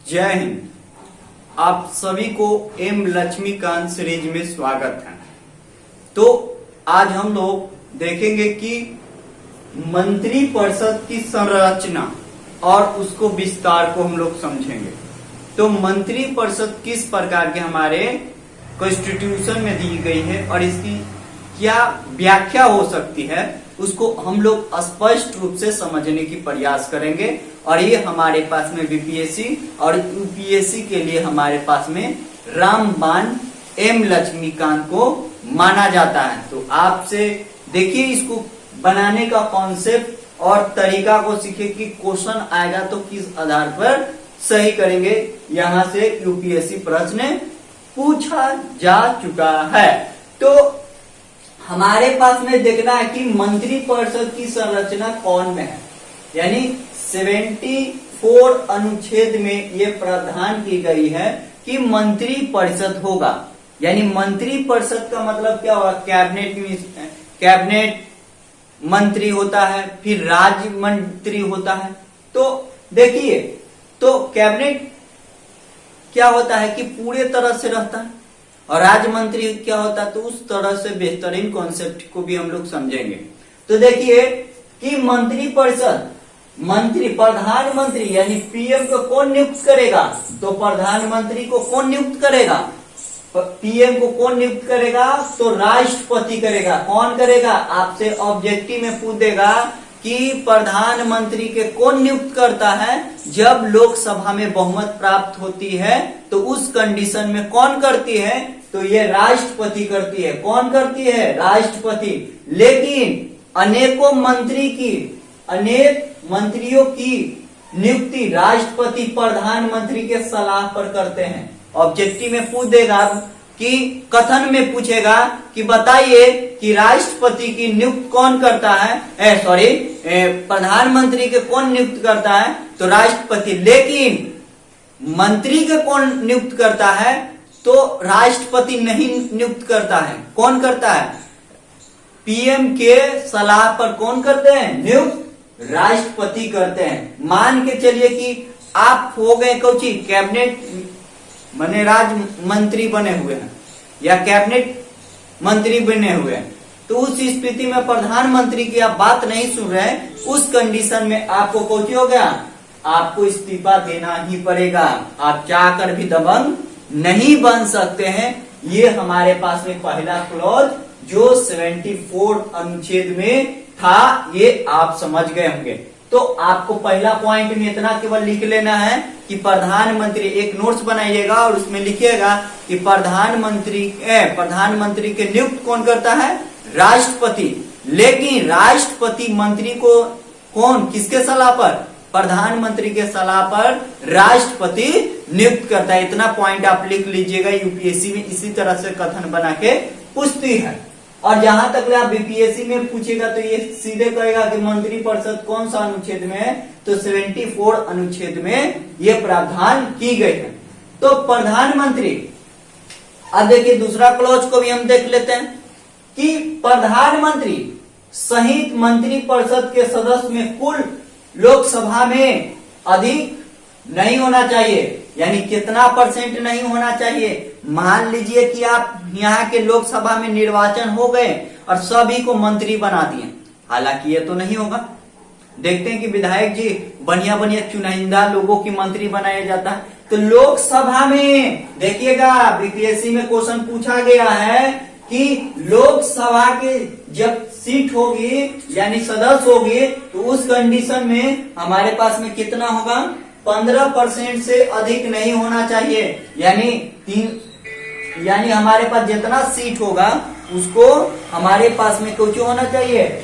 जय हिंद। आप सभी को एम लक्ष्मीकांत सीरीज में स्वागत है। तो आज हम लोग देखेंगे कि मंत्री परिषद की संरचना और उसको विस्तार को हम लोग समझेंगे। तो मंत्री परिषद किस प्रकार के हमारे कॉन्स्टिट्यूशन में दी गई है और इसकी क्या व्याख्या हो सकती है, उसको हम लोग स्पष्ट रूप से समझने की प्रयास करेंगे। और ये हमारे पास में बीपीएससी और यूपीएससी के लिए हमारे पास में रामबाण एम लक्ष्मीकांत को माना जाता है। तो आपसे देखिए इसको बनाने का कॉन्सेप्ट और तरीका को सीखे कि क्वेश्चन आएगा तो किस आधार पर सही करेंगे। यहां से यूपीएससी प्रश्न पूछा जा चुका है। तो हमारे पास में देखना है कि मंत्री परिषद की संरचना कौन में है, यानी 74 अनुच्छेद में ये प्रावधान की गई है कि मंत्री परिषद होगा। यानी मंत्री परिषद का मतलब क्या होगा, कैबिनेट मंत्री होता है, फिर राज्य मंत्री होता है। तो देखिए, तो कैबिनेट क्या होता है कि पूरे तरह से रहता है और राज्य मंत्री क्या होता है, तो उस तरह से बेहतरीन कॉन्सेप्ट को भी हम लोग समझेंगे। तो देखिए कि मंत्री परिषद, मंत्री प्रधानमंत्री यानी पीएम को कौन नियुक्त करेगा, तो प्रधानमंत्री को कौन नियुक्त करेगा, पीएम को कौन नियुक्त करेगा, तो राष्ट्रपति करेगा। कौन करेगा, आपसे ऑब्जेक्टिव में पूछ देगा कि प्रधानमंत्री के कौन नियुक्त करता है। जब लोकसभा में बहुमत प्राप्त होती है तो उस कंडीशन में कौन करती है, तो ये राष्ट्रपति करती है। कौन करती है, राष्ट्रपति। लेकिन अनेक मंत्रियों की नियुक्ति राष्ट्रपति प्रधानमंत्री के सलाह पर करते हैं। ऑब्जेक्टिव में पूछ देगा कि कथन में पूछेगा कि बताइए कि राष्ट्रपति की नियुक्त कौन करता है, प्रधानमंत्री के कौन नियुक्त करता है, तो राष्ट्रपति। लेकिन मंत्री के कौन नियुक्त करता है, तो राष्ट्रपति नहीं नियुक्त करता है। कौन करता है, पीएम के सलाह पर कौन करते हैं, नियुक्त राष्ट्रपति करते हैं। मान के चलिए कि आप हो गए कोची कैबिनेट बने, राज्य मंत्री बने हुए हैं या कैबिनेट मंत्री बने हुए हैं, तो उस स्थिति में प्रधानमंत्री की आप बात नहीं सुन रहे, उस कंडीशन में आपको कोची हो गया, आपको इस्तीफा देना ही पड़ेगा। आप चाहकर भी दबंग नहीं बन सकते हैं। ये हमारे पास में पहला क्लॉज जो 74 अनुच्छेद में था, ये आप समझ गए होंगे। तो आपको पहला पॉइंट में इतना केवल लिख लेना है कि प्रधानमंत्री, एक नोट्स बनाइएगा और उसमें लिखिएगा कि प्रधानमंत्री के नियुक्त कौन करता है, राष्ट्रपति। लेकिन राष्ट्रपति मंत्री को कौन, किसके सलाह पर, प्रधानमंत्री के सलाह पर राष्ट्रपति नियुक्त करता है। इतना पॉइंट आप लिख लीजिएगा। यूपीएससी में इसी तरह से कथन बना के पूछती है। और जहां तक आप बीपीएससी में पूछेगा तो ये सीधे कहेगा कि मंत्री परिषद कौन सा अनुच्छेद में है, तो 74 अनुच्छेद में ये प्रावधान की गई है। तो प्रधानमंत्री, अब देखिए दूसरा क्लॉज को भी हम देख लेते हैं कि प्रधानमंत्री सहित मंत्री परिषद के सदस्य में कुल लोकसभा में अधिक नहीं होना चाहिए। यानी कितना % नहीं होना चाहिए। मान लीजिए कि आप यहाँ के लोकसभा में निर्वाचन हो गए और सभी को मंत्री बना दिए, हालांकि ये तो नहीं होगा। देखते हैं कि विधायक जी बढ़िया चुनिंदा लोगों की मंत्री बनाया जाता है। तो लोकसभा में देखिएगा, बीपीएससी में क्वेश्चन पूछा गया है कि लोकसभा के जब सीट होगी यानी सदस्य होगी, तो उस कंडीशन में हमारे पास में कितना होगा, 15% से अधिक नहीं होना चाहिए। यानी हमारे पास जितना सीट होगा उसको हमारे पास में कुछ होना चाहिए,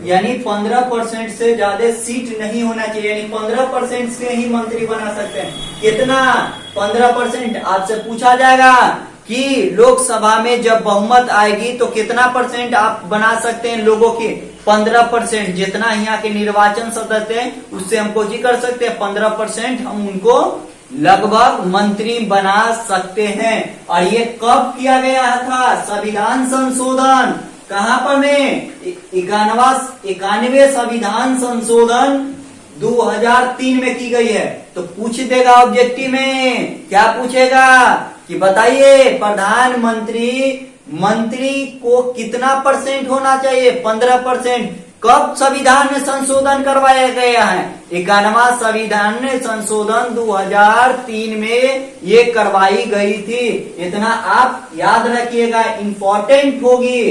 यानी 15% से ज्यादा सीट नहीं होना चाहिए। यानी 15% से ही मंत्री बना सकते हैं। कितना, 15%। आपसे पूछा जाएगा कि लोकसभा में जब बहुमत आएगी तो कितना % आप बना सकते हैं लोगों के, 15%। जितना यहाँ के निर्वाचन सदस्य हैं उससे हमको जी कर सकते हैं, 15% हम उनको लगभग मंत्री बना सकते हैं। और ये कब किया गया था, संविधान संशोधन, कहां पर में 91वें संविधान संशोधन 2003 में की गई है। तो पूछ देगा ऑब्जेक्टिव में, क्या पूछेगा कि बताइए प्रधानमंत्री मंत्री को कितना परसेंट होना चाहिए? 15%। कब संविधान में संशोधन करवाया गया है? 91वां संविधान में संशोधन 2003 में ये करवाई गई थी। इतना आप याद रखिएगा, इंपॉर्टेंट होगी।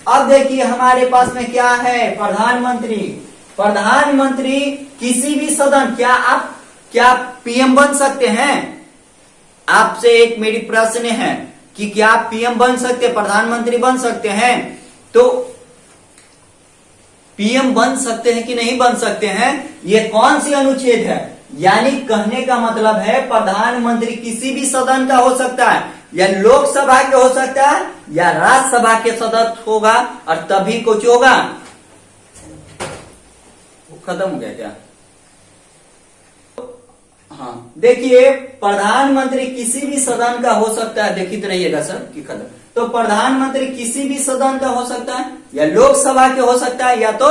अब देखिए हमारे पास में क्या है, प्रधानमंत्री। प्रधानमंत्री किसी भी सदन, क्या पीएम बन सकते हैं? आपसे एक मेरी प्रश्न है कि क्या आप पीएम बन सकते, प्रधानमंत्री बन सकते हैं? तो पीएम बन सकते हैं कि नहीं बन सकते हैं? ये कौन सी अनुच्छेद है? यानी कहने का मतलब है प्रधानमंत्री किसी भी सदन का हो सकता है, या लोकसभा के हो सकता है या राज्यसभा के सदस्य होगा, और तभी कुछ होगा। खत्म हो गया क्या? हाँ देखिए, प्रधानमंत्री किसी भी सदन का हो सकता है। देखिए तो रहिएगा सर कि खत्म। तो प्रधानमंत्री किसी भी सदन का हो सकता है, या लोकसभा के हो सकता है, या तो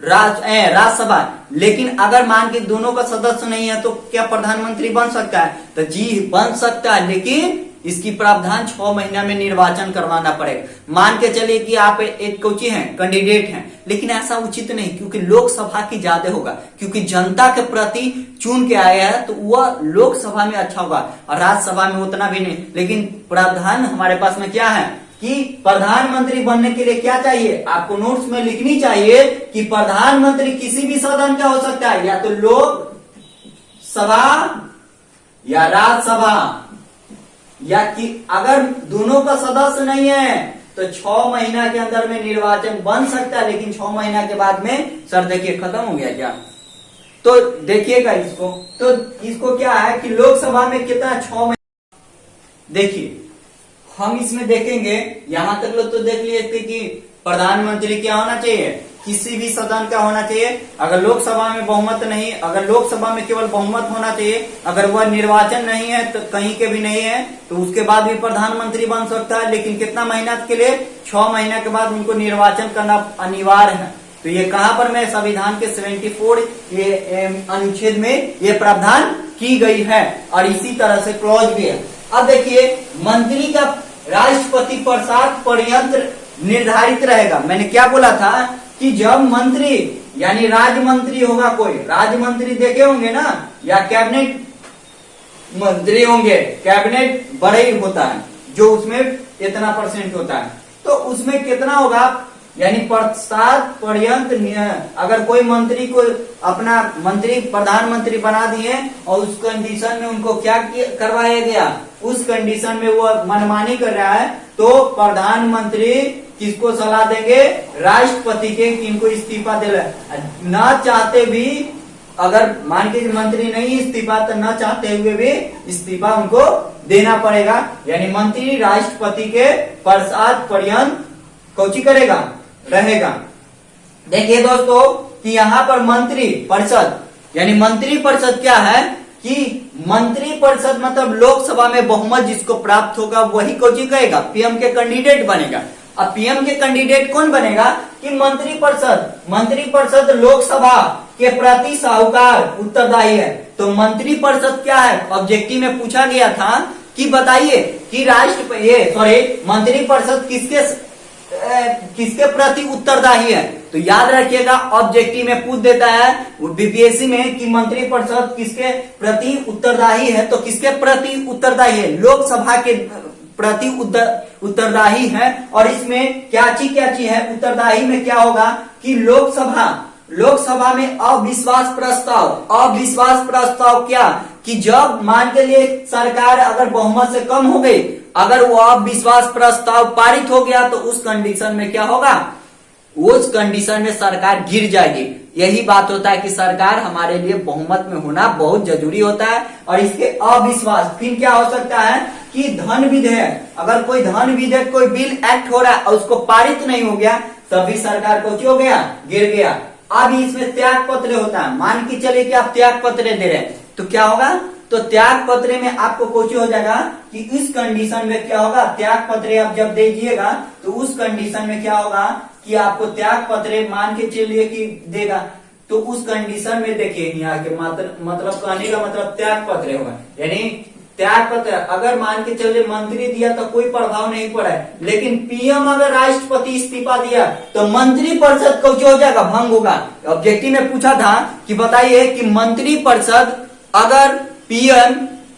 राज्यसभा। लेकिन अगर मान के दोनों का सदस्य नहीं है तो क्या प्रधानमंत्री बन सकता है? तो जी बन सकता है, लेकिन इसकी प्रावधान 6 महीना में निर्वाचन करवाना पड़ेगा। मान के चलिए कि आप एक कोची हैं, कैंडिडेट हैं, लेकिन ऐसा उचित नहीं, क्योंकि लोकसभा की ज्यादा होगा, क्योंकि जनता के प्रति चुन के आया है तो वह लोकसभा में अच्छा होगा, और राज्यसभा में उतना भी नहीं। लेकिन प्रावधान हमारे पास में क्या है कि प्रधानमंत्री बनने के लिए क्या चाहिए? आपको नोट्स में लिखनी चाहिए कि प्रधानमंत्री किसी भी सदन का हो सकता है, या तो लोकसभा या राज्यसभा, या कि अगर दोनों का सदस्य नहीं है तो 6 महीना के अंदर में निर्वाचन बन सकता है। लेकिन 6 महीना के बाद में सर देखिए खत्म हो गया क्या? तो देखिएगा इसको, तो इसको क्या है कि लोकसभा में कितना 6 महीना। देखिए हम इसमें देखेंगे, यहां तक लोग तो देख लिए थे कि प्रधानमंत्री क्या होना चाहिए, किसी भी सदन का होना चाहिए। अगर लोकसभा में बहुमत नहीं, अगर लोकसभा में केवल बहुमत होना चाहिए, अगर वह निर्वाचन नहीं है तो कहीं के भी नहीं है, तो उसके बाद भी प्रधानमंत्री बन सकता है। लेकिन कितना महीना के लिए? 6 महीना के बाद उनको निर्वाचन करना अनिवार्य है। तो ये कहां पर में संविधान के 74 ये अनुच्छेद में ये प्रावधान की गई है, और इसी तरह से क्लॉज भी है। अब देखिए मंत्री का राष्ट्रपति प्रसाद पर्यंत निर्धारित रहेगा। मैंने क्या बोला था कि जब मंत्री यानी राज्य मंत्री होगा, कोई राज्य मंत्री देखे होंगे ना, या कैबिनेट मंत्री होंगे, कैबिनेट बड़ा ही होता है जो उसमें इतना % होता है, तो उसमें कितना होगा यानी प्रसाद पर्यंत। अगर कोई मंत्री को अपना मंत्री प्रधानमंत्री बना दिए और उस कंडीशन में उनको क्या करवाया गया, उस कंडीशन में वो मनमानी कर रहा है, तो प्रधानमंत्री किसको सलाह देंगे? राष्ट्रपति के, कि इनको इस्तीफा दे ना चाहते भी, अगर मान के मंत्री नहीं इस्तीफा तो न चाहते हुए भी इस्तीफा उनको देना पड़ेगा। यानी मंत्री राष्ट्रपति के प्रसाद पर्यंत कौची करेगा, रहेगा। देखिए दोस्तों कि यहाँ पर मंत्री परिषद, यानी मंत्री परिषद क्या है कि मंत्री परिषद मतलब लोकसभा में बहुमत जिसको प्राप्त होगा वही कौची कहेगा, पीएम के कैंडिडेट बनेगा। अब पीएम के कैंडिडेट कौन बनेगा कि मंत्री परिषद। मंत्री परिषद लोकसभा के प्रति साहूकार उत्तरदायी है। तो मंत्री परिषद क्या है, ऑब्जेक्टिव में पूछा गया था कि बताइए कि मंत्री परिषद किसके प्रति उत्तरदायी है। तो याद रखिएगा ऑब्जेक्टिव में पूछ देता है बीपीएससी में कि मंत्री परिषद किसके प्रति उत्तरदायी है, तो किसके प्रति उत्तरदायी है, लोकसभा के प्रति उत्तरदायी है। और इसमें क्या चीज है, उत्तरदायी में क्या होगा कि लोकसभा में अविश्वास प्रस्ताव क्या कि जब मान के लिए सरकार अगर बहुमत से कम हो गई, अगर वो अविश्वास प्रस्ताव पारित हो गया तो उस कंडीशन में क्या होगा, उस कंडीशन में सरकार गिर जाएगी। यही बात होता है कि सरकार हमारे लिए बहुमत में होना बहुत जरूरी होता है। और इसके अविश्वास फिर क्या हो सकता है कि धन विधेयक, अगर कोई धन विधेयक कोई बिल एक्ट हो रहा है और उसको पारित नहीं हो गया तभी सरकार को हो गया, गिर गया। अब इसमें त्याग पत्र होता है, मान के चलिए कि आप त्याग पत्र दे रहे हैं तो क्या होगा, तो त्याग पत्र में आपको कुछ हो जाएगा कि इस कंडीशन में क्या होगा, त्याग पत्र आप जब दीजिएगा तो उस कंडीशन में क्या होगा कि आपको त्याग पत्र मान के चलिए कि देगा तो उस कंडीशन में देखिए यहाँ के मतलब कहने का मतलब त्याग पत्र होगा, यानी त्याग पत्र अगर मान के चले मंत्री दिया तो कोई प्रभाव नहीं पड़ा है, लेकिन पीएम अगर राष्ट्रपति इस्तीफा दिया तो मंत्री परिषद को जो हो जाएगा, भंग होगा। ऑब्जेक्टिव में पूछा था कि बताइए कि मंत्री परिषद अगर पीएम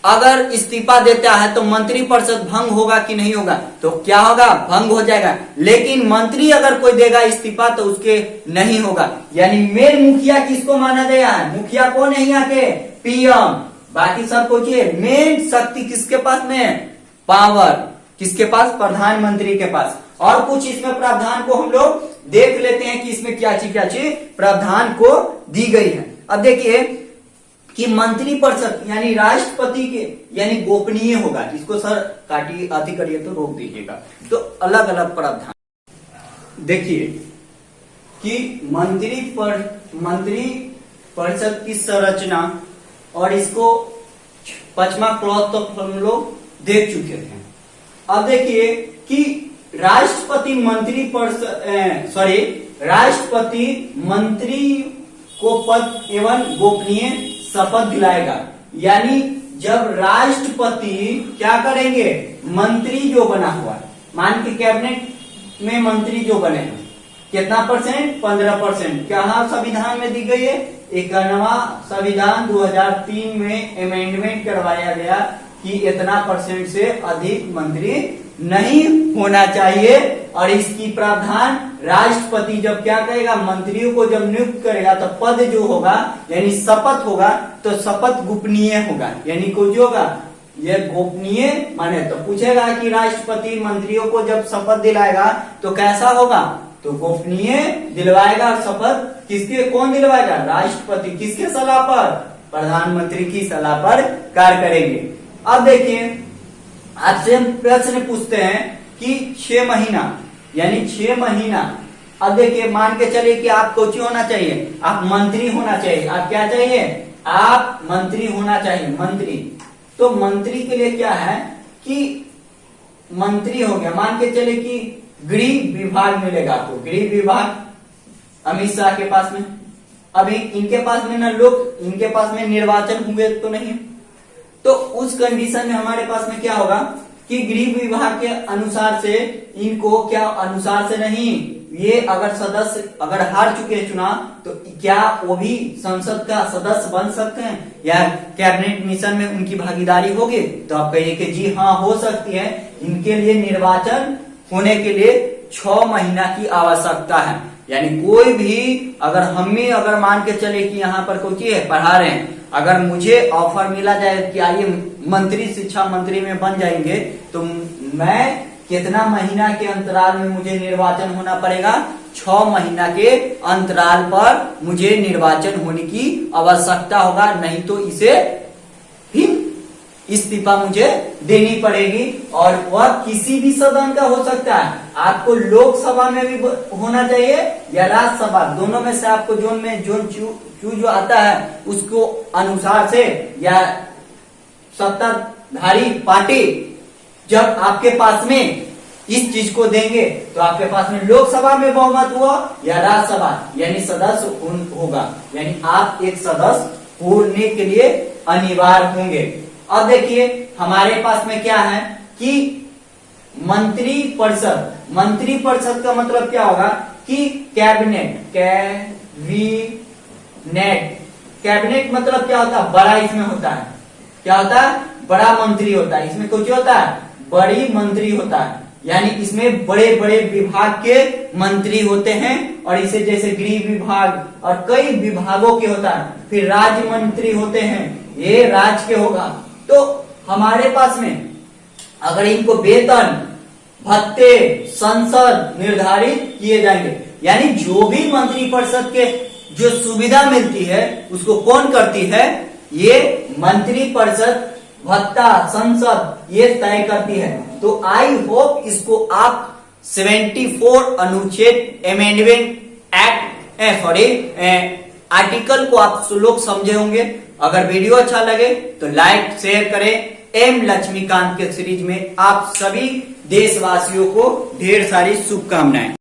अगर इस्तीफा देता है तो मंत्री परिषद भंग होगा कि नहीं होगा, तो क्या होगा, भंग हो जाएगा। लेकिन मंत्री अगर कोई देगा इस्तीफा तो उसके नहीं होगा, यानी मेन मुखिया किसको माना गया है, मुखिया कौन है यहाँ के, पीएम। बाकी सब सोचिए मेन शक्ति किसके पास में है, पावर किसके पास, प्रधानमंत्री के पास। और कुछ इसमें प्रावधान को हम लोग देख लेते हैं कि इसमें क्या चीज प्रावधान को दी गई है। अब देखिए कि मंत्री परिषद यानी राष्ट्रपति के यानी गोपनीय होगा, इसको सर काटिए अति करिए तो रोक दीजिएगा। तो अलग अलग प्रावधान देखिए कि मंत्री परिषद की संरचना और इसको 5वां क्लॉज तक हम लोग देख चुके थे। अब देखिए कि राष्ट्रपति मंत्री को पद एवं गोपनीय शपथ दिलाएगा, यानी जब राष्ट्रपति क्या करेंगे, मंत्री जो बना हुआ है, मान के कैबिनेट में मंत्री जो बने हैं कितना परसेंट, 15%। क्या संविधान में दी गई है, 51वां संविधान 2003 में अमेंडमेंट करवाया गया कि इतना परसेंट से अधिक मंत्री नहीं होना चाहिए। और इसकी प्रावधान राष्ट्रपति जब क्या करेगा, मंत्रियों को जब नियुक्त करेगा तो पद जो होगा यानी शपथ होगा तो शपथ गोपनीय होगा, यानी को जो होगा ये गोपनीय माने। तो पूछेगा कि राष्ट्रपति मंत्रियों को जब शपथ दिलाएगा तो कैसा होगा, तो गोपनीय दिलवाएगा। शपथ कौन दिलवाएगा, राष्ट्रपति। किसके सलाह पर, प्रधानमंत्री की सलाह पर कार्य करेंगे। अब देखिए आपसे हम प्रश्न पूछते हैं कि 6 महीना यानी 6 महीना। अब देखिए मान के चलिए कि आप कोची होना चाहिए, आप मंत्री होना चाहिए। आप क्या चाहिए, आप मंत्री होना चाहिए, मंत्री। तो मंत्री के लिए क्या है कि मंत्री हो गया, मान के चले कि गृह विभाग मिलेगा आपको, गृह विभाग अमित शाह के पास में। अभी इनके पास में ना लोग, इनके पास में निर्वाचन हुए तो नहीं, तो उस कंडीशन में हमारे पास में क्या होगा कि गृह विभाग के अनुसार से इनको क्या, अनुसार से नहीं, ये अगर सदस्य अगर हार चुके हैं चुनाव तो क्या वो भी संसद का सदस्य बन सकते हैं या कैबिनेट मिशन में उनकी भागीदारी होगी। तो आप कहिए कि जी हाँ हो सकती है। इनके लिए निर्वाचन होने के लिए 6 महीना की आवश्यकता है। यानी कोई भी अगर मान के चले कि यहाँ पर कोई है पढ़ा रहे हैं, अगर मुझे ऑफर मिला जाए कि आइए मंत्री, शिक्षा मंत्री में बन जाएंगे, तो मैं कितना महीना के अंतराल में मुझे निर्वाचन होना पड़ेगा, 6 महीना के अंतराल पर मुझे निर्वाचन होने की आवश्यकता होगा, नहीं तो इसे फिर इस्तीफा मुझे देनी पड़ेगी। और वह किसी भी सदन का हो सकता है, आपको लोकसभा में भी होना चाहिए या राज्यसभा, दोनों में से आपको जोन चूज जो आता है उसको अनुसार से, या सत्ताधारी पार्टी जब आपके पास में इस चीज को देंगे तो आपके पास में लोकसभा में बहुमत हुआ या राज्यसभा यानी सदस्य होगा, यानी आप एक सदस्य होने के लिए अनिवार्य होंगे। अब देखिए हमारे पास में क्या है कि मंत्री परिषद का मतलब क्या होगा कि कैबिनेट मतलब क्या होता है, बड़ा इसमें होता है, क्या होता है, बड़ा मंत्री होता है। इसमें कुछ होता है, बड़ी मंत्री होता है, यानी इसमें बड़े बड़े विभाग के मंत्री होते हैं। और इसे जैसे गृह विभाग और कई विभागों के होता है। फिर राज्य मंत्री होते हैं, ये राज्य के होगा। तो हमारे पास में अगर इनको वेतन भत्ते संसद निर्धारित किए जाएंगे, यानी जो भी मंत्री परिषद के जो सुविधा मिलती है उसको कौन करती है, ये मंत्री परिषद भत्ता संसद ये तय करती है। तो आई होप इसको आप 74 अनुच्छेद अमेंडमेंट एक्ट आर्टिकल को आप लोग समझे होंगे। अगर वीडियो अच्छा लगे तो लाइक शेयर करें। एम लक्ष्मीकांत के सीरीज में आप सभी देशवासियों को ढेर सारी शुभकामनाएं।